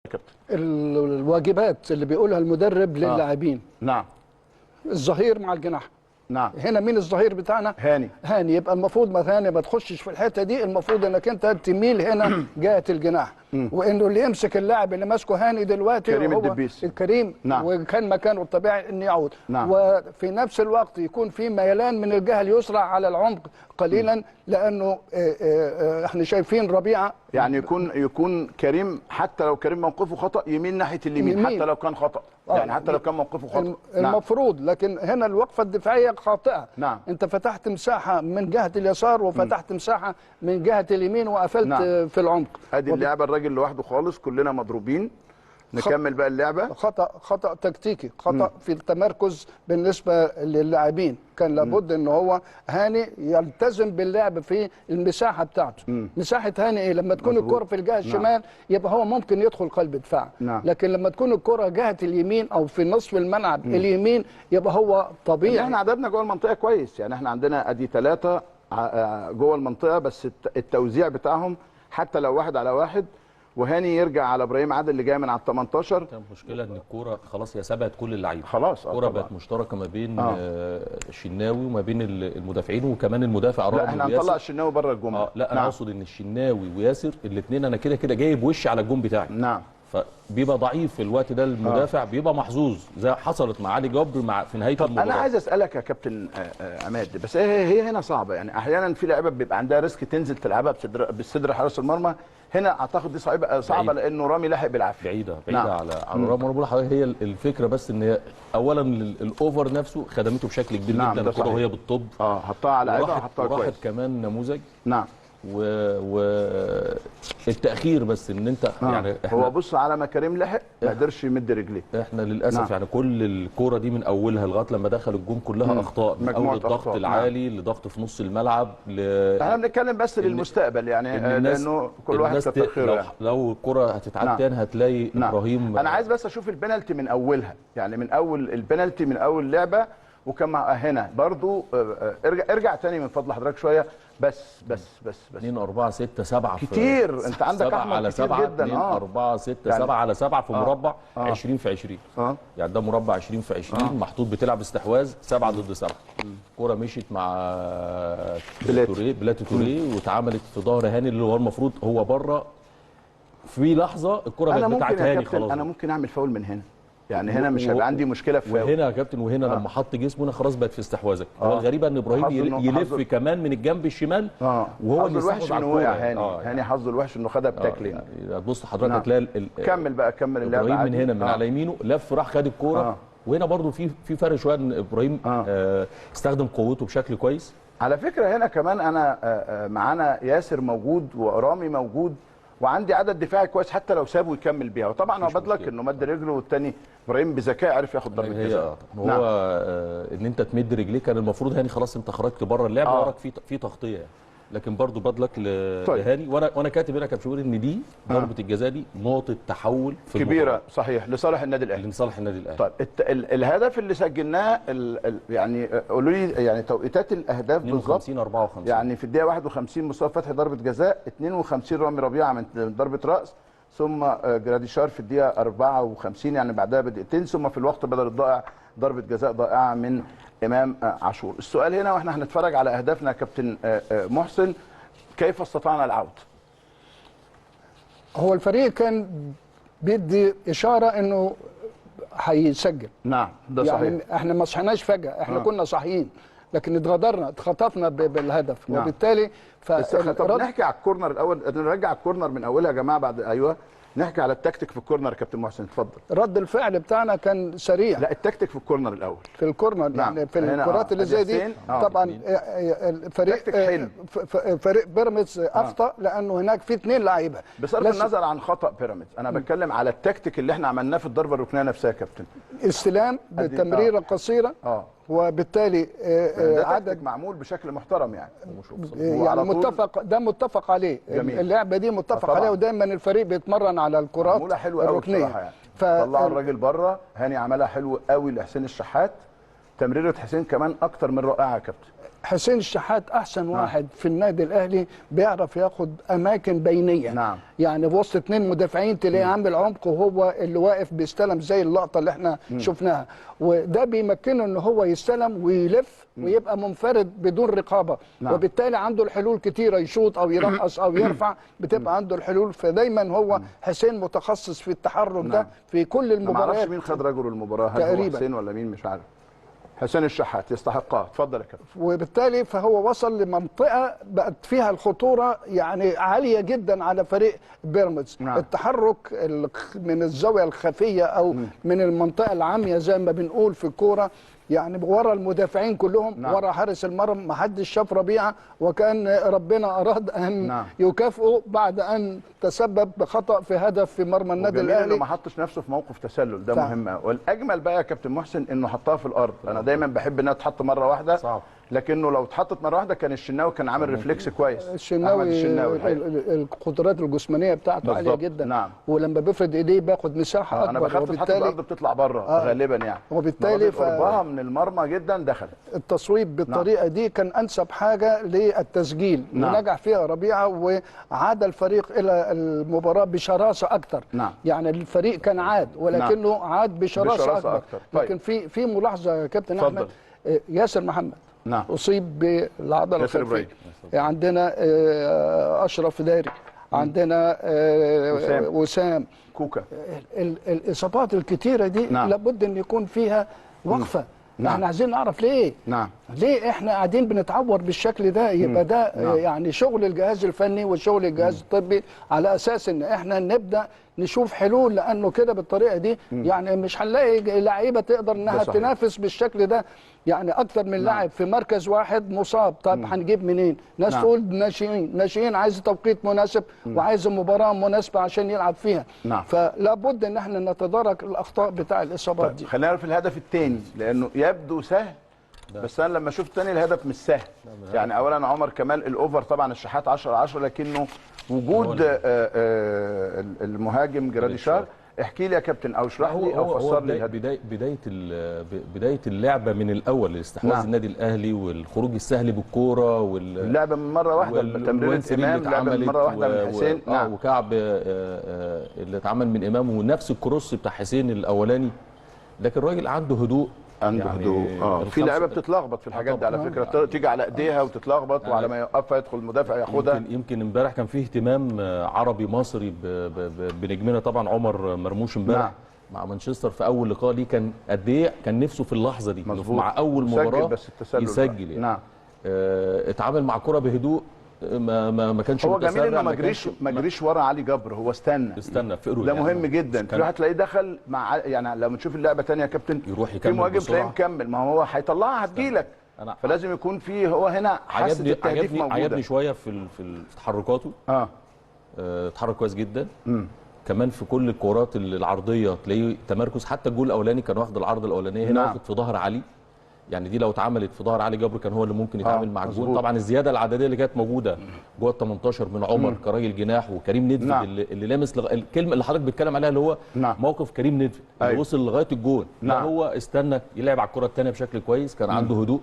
كابتن. الواجبات اللي بيقولها المدرب للاعبين. نعم. الظهير مع الجناح. نعم. هنا مين الظهير بتاعنا؟ هاني. يبقى المفروض ما هاني ما تخشش في الحته دي، المفروض انك انت تميل هنا جهه الجناح، وانه اللي يمسك اللاعب اللي ماسكه هاني دلوقتي كريم هو الدبيس. الكريم. نعم. وكان مكانه الطبيعي انه يعود. نعم. وفي نفس الوقت يكون في ميلان من الجهه اليسرى على العمق قليلا، لانه احنا شايفين ربيعه يعني يكون كريم، حتى لو كريم موقفه خطا يميل ناحيه اليمين، حتى لو كان خطا، يعني حتى لو كان موقفه خطا المفروض. لكن هنا الوقفه الدفاعيه خاطئه. نعم. انت فتحت مساحه من جهه اليسار وفتحت مساحه من جهه اليمين وقفلت في العمق. ادي اللعبه الراجل لوحده خالص، كلنا مضروبين. نكمل بقى اللعبه. خطا تكتيكي، خطا في التمركز بالنسبه للاعبين. كان لابد ان هو هاني يلتزم باللعب في المساحه بتاعته. مساحه هاني ايه؟ لما تكون الكره في الجهه الشمال يبقى هو ممكن يدخل قلب دفاع. لكن لما تكون الكره جهه اليمين او في نصف الملعب اليمين يبقى هو طبيعي. احنا عددنا جوه المنطقه كويس، يعني احنا عندنا ادي 3 جوه المنطقه، بس التوزيع بتاعهم حتى لو 1 على 1، وهاني يرجع على ابراهيم عادل اللي جاي من على ال 18. المشكله ان الكوره خلاص هي سبقت كل اللعيبه خلاص. الكوره بقت مشتركه ما بين الشناوي وما بين المدافعين، وكمان المدافع لا احنا هنطلع الشناوي بره الجمله. لا انا اقصد ان الشناوي وياسر الاثنين انا كده جايب وش على الجون بتاعي. نعم. فبيبقى ضعيف في الوقت ده المدافع، بيبقى محظوظ زي حصلت مع علي جبر في نهايه المباراه. انا عايز اسالك يا كابتن عماد، بس هي هنا صعبه، يعني احيانا في لعيبه بيبقى عندها ريسك تنزل تلعبها بالصدر حارس المرمى. هنا اعتقد دي صعبه لانه رامي لاحق بالعافيه. بعيده على رامي. انا بقول لحضرتك هي الفكره، بس ان هي اولا الاوفر نفسه خدمته بشكل كبير جدا الكوره وهي بالطب. حطها على لعيبه وحطها كويس. وراحت كمان نموذج. نعم. التاخير بس ان انت يعني هو بص على ما كريم لحق ما قدرش يمد رجليه. احنا للاسف يعني كل الكوره دي من اولها لغايه لما دخل الجون كلها اخطاء، من اول الضغط العالي لضغط في نص الملعب احنا بنتكلم بس للمستقبل، يعني لانه كل واحد كتر خيره. لو الكوره هتتعاد تاني هتلاقي ابراهيم. انا عايز بس اشوف البنالتي من اولها، يعني من اول البنالتي من اول لعبه، وكما هنا برضو ارجع تاني من فضل حضرتك شويه. بس 2 4 6 7 كتير. انت عندك احمد كتير جدا. 2 4 6 7 على 7 في مربع 20 في 20. يعني ده مربع 20 في 20 محطوط، بتلعب استحواذ 7 ضد 7. الكوره مشيت مع بلاتي توريه واتعملت في ظهر هاني اللي هو المفروض هو بره. في لحظه الكوره بقت بتاعت هاني خلاص. انا ممكن اعمل فاول من هنا، يعني هنا مش هيبقى عندي مشكله في وهنا يا كابتن، وهنا لما حط جسمه هنا خلاص بقت في استحواذك. هو الغريبه ان ابراهيم يلف كمان من الجنب الشمال وهو اللي الوحش انه وقع. هاني حظه الوحش انه خدها بتاكلين. يعني تبص حضرتك هتلاقي كمل اللعبه. ابراهيم من هنا من على يمينه لف راح خد الكوره. وهنا برضو في فرق شويه ان ابراهيم استخدم قوته بشكل كويس. على فكره هنا كمان انا معانا ياسر موجود ورامي موجود، وعندي عدد دفاعي كويس حتى لو سابه يكمل بيها. وطبعا هو بدلك انه مد رجله، والثاني ابراهيم بذكاء عرف ياخد ضربه جزاء. هو ان انت تمد رجليك كان المفروض هاني خلاص انت خرجت بره اللعبه وراك في تغطيه يعني. لكن برضو بدلك لهاني. وانا كاتب هنا كابتن شوقي ان دي ضربه الجزاء دي نقطه تحول في كبيره المباراة. صحيح لصالح النادي الاهلي. لصالح النادي الاهلي. طيب الهدف اللي سجلناه يعني قولوا لي يعني توقيتات الاهداف بالظبط. 52 54 يعني في الدقيقه 51 مصطفى فتحي ضربه جزاء، 52 رامي ربيعه من ضربه راس، ثم جراديشار في الدقيقه 54 يعني بعدها بدقيقتين، ثم في الوقت بدل الضائع ضربه جزاء ضائعه من امام عاشور. السؤال هنا واحنا هنتفرج على اهدافنا يا كابتن محسن، كيف استطعنا العوده؟ هو الفريق كان بيدي اشاره انه هيسجل. نعم ده صحيح. يعني احنا ما صحيناش فجاه، احنا كنا صاحيين لكن اتخطفنا بالهدف. وبالتالي طب نحكي على الكورنر الاول، نرجع الكورنر من اولها يا جماعه بعد. ايوه نحكي على التكتيك في الكورنر يا كابتن محسن اتفضل. رد الفعل بتاعنا كان سريع. لا التكتيك في الكورنر الاول. في الكورنر يعني في الكرات اللي زي دي طبعا فريق بيراميدز اخطا لانه هناك في 2 لعيبه. بصرف النظر عن خطا بيراميدز انا بتكلم على التكتيك اللي احنا عملناه في الضربه الركنيه نفسها يا كابتن. استلام بالتمريره قصيره وبالتالي عدد معمول بشكل محترم يعني متفق عليه. جميل. اللعبه دي متفق عليها، ودايما الفريق بيتمرن على الكرات الركنيه. يعني طلعوا الراجل بره، هاني عملها حلو قوي لحسين الشحات. تمريره حسين كمان اكتر من رائعه يا كابتن. حسين الشحات احسن واحد في النادي الاهلي، بيعرف ياخد اماكن بينيه. نعم. يعني وسط 2 مدافعين تلاقيه عامل عمق وهو اللي واقف بيستلم زي اللقطه اللي احنا شفناها، وده بيمكنه ان هو يستلم ويلف ويبقى منفرد بدون رقابه. نعم. وبالتالي عنده الحلول كتيره، يشوط او يرقص او يرفع، بتبقى عنده الحلول. فدايما هو حسين متخصص في التحرك ده في كل ما اعرفش المباريات مين خد رجل المباراه، هل هو تقريبا حسين ولا مين مش عارف. حسين الشحات يستحقها. اتفضل يا كابتن. وبالتالي فهو وصل لمنطقه بقت فيها الخطوره يعني عاليه جدا على فريق بيراميدز. نعم. التحرك من الزاويه الخفيه او من المنطقه العاميه زي ما بنقول في الكوره، يعني ورا المدافعين كلهم. نعم. ورا حارس المرمى ما حدش شاف ربيعه، وكان ربنا اراد ان نعم. يكافئه بعد ان تسبب بخطا في هدف في مرمى النادي الاهلي الاهلي. ما حطش نفسه في موقف تسلل، ده فعلا. مهم. والاجمل بقى يا كابتن محسن انه حطها في الارض. انا دايما بحب انها تتحط مره واحده، صعب. لكنه لو اتحطت مره واحده كان الشناوي كان عامل ريفلكس كويس. الشناوي الحقيقة. القدرات الجسمانيه بتاعته عاليه بالظبط. جدا. نعم. ولما بيفرد ايديه بياخد مساحه اكبر. انا بخاف تتحط في الارض بتطلع بره غالبا يعني. وبالتالي قربها من المرمى جدا دخلت. التصويب بالطريقه دي كان انسب حاجه للتسجيل. نعم. ونجح فيها ربيعه، وعاد الفريق الى المباراه بشراسه اكتر. نعم. يعني الفريق كان عاد، ولكنه عاد بشراسه اكتر. طيب. لكن في ملاحظه يا كابتن اتفضل. احمد، ياسر محمد نعم. اصيب بالعضله ياسر الخلفيه. إبراهيم. عندنا اشرف داري، عندنا وسام كوكا. الاصابات الكتيره دي نعم. لابد ان يكون فيها وقفه. نعم. احنا عايزين نعرف ليه. نعم. ليه احنا قاعدين بنتعور بالشكل ده؟ يبقى ده نعم. يعني شغل الجهاز الفني وشغل الجهاز الطبي، على اساس ان احنا نبدا نشوف حلول، لانه كده بالطريقه دي يعني مش هنلاقي لعيبه تقدر انها تنافس بالشكل ده. يعني اكتر من لاعب في مركز واحد مصاب، طب هنجيب منين؟ ناس تقول ناشئين عايز توقيت مناسب وعايز مباراه مناسبه عشان يلعب فيها. نعم. فلا بد ان احنا نتدارك الاخطاء بتاع الاصابات دي. خلينا نعرف الهدف الثاني لانه يبدو سهل، بس انا لما شفت تاني الهدف مش سهل. يعني اولا عمر كمال الاوفر طبعا الشحات 10/10، لكنه وجود المهاجم جراديشار. احكي لي يا كابتن او اشرح لي او فسر لي الهدف. بدايه اللعبه من الاول لاستحواذ نعم. النادي الاهلي والخروج السهل بالكوره اللعبه من مره واحده، تمريره امام لعبه من مره واحده من حسين. نعم. وكعب اللي اتعمل من امام، ونفس الكروس بتاع حسين الاولاني. لكن الراجل عنده هدوء، عنده يعني هدوء. في لعيبه بتتلخبط في الحاجات دي على فكره، تيجي على ايديها وتتلخبط، وعلى ما يوقفها يدخل المدافع ياخدها. يمكن امبارح كان فيه اهتمام عربي مصري بنجمنا طبعا عمر مرموش امبارح. نعم. مع مانشستر في اول لقاء ليه كان قد ايه كان نفسه في اللحظه دي، مع اول مباراه يسجل يعني. نعم. اتعامل مع كرة بهدوء، ما كانش هو جميل انه ما جريش ورا علي جبر، هو استنى في ده يعني مهم جدا. في واحد تلاقيه دخل مع، يعني لما تشوف اللعبه ثانيه يا كابتن يروح في مهاجم تلاقيه مكمل، ما هو هيطلعها هتجيلك، فلازم يكون في هو هنا حاسه التهديف موجوده. عجبني شويه في تحركاته. اتحرك كويس جدا. كمان في كل الكورات العرضيه تلاقيه تمركز، حتى الجول الاولاني كان واخد العرض الاولانيه هنا واخد في ظهر علي. يعني دي لو اتعملت في ظهر علي جبر كان هو اللي ممكن يتعامل مع الجول. طبعا الزياده العدديه اللي كانت موجوده جوه ال 18 من عمر كراجل جناح، وكريم ندفد اللي لامس الكلمه اللي حضرتك بتتكلم عليها اللي هو موقف كريم ندفد اللي وصل لغايه الجول. هو استنى يلعب على الكره الثانيه بشكل كويس، كان عنده هدوء.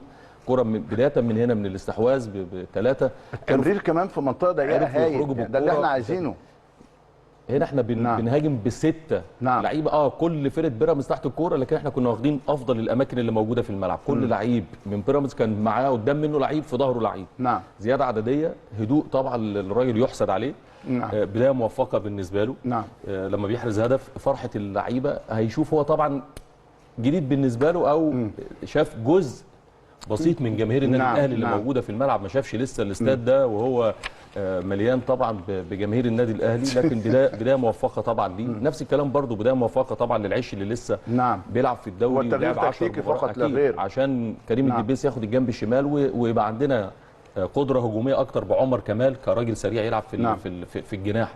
كرة بدايه من هنا من الاستحواذ بثلاثه، التمرير كمان في منطقه ضيقه هايل، ده اللي احنا عايزينه. هنا احنا بنهاجم بستة لعيبه. كل فرقه بيراميدز تحت الكوره، لكن احنا كنا واخدين افضل الاماكن اللي موجوده في الملعب. كل لعيب من بيراميدز كان معاه قدام منه لعيب، في ظهره لعيب. زياده عدديه، هدوء طبعا الراجل يحسد عليه. بدايه موفقه بالنسبه له. لما بيحرز هدف فرحه اللعيبه، هيشوف هو طبعا جديد بالنسبه له، او شاف جزء بسيط من جماهير النادي الاهلي اللي موجوده في الملعب. ما شافش لسه الاستاد ده وهو مليان طبعا بجماهير النادي الاهلي، لكن بدايه موفقه طبعا ليه. نفس الكلام برضو بدايه موفقه طبعا للعش اللي لسه بيلعب في الدوري، ولعب 10 فقط لا غير، عشان كريم الدبيس ياخد الجنب الشمال، ويبقى عندنا قدره هجوميه اكتر بعمر كمال كراجل سريع يلعب في الجناح.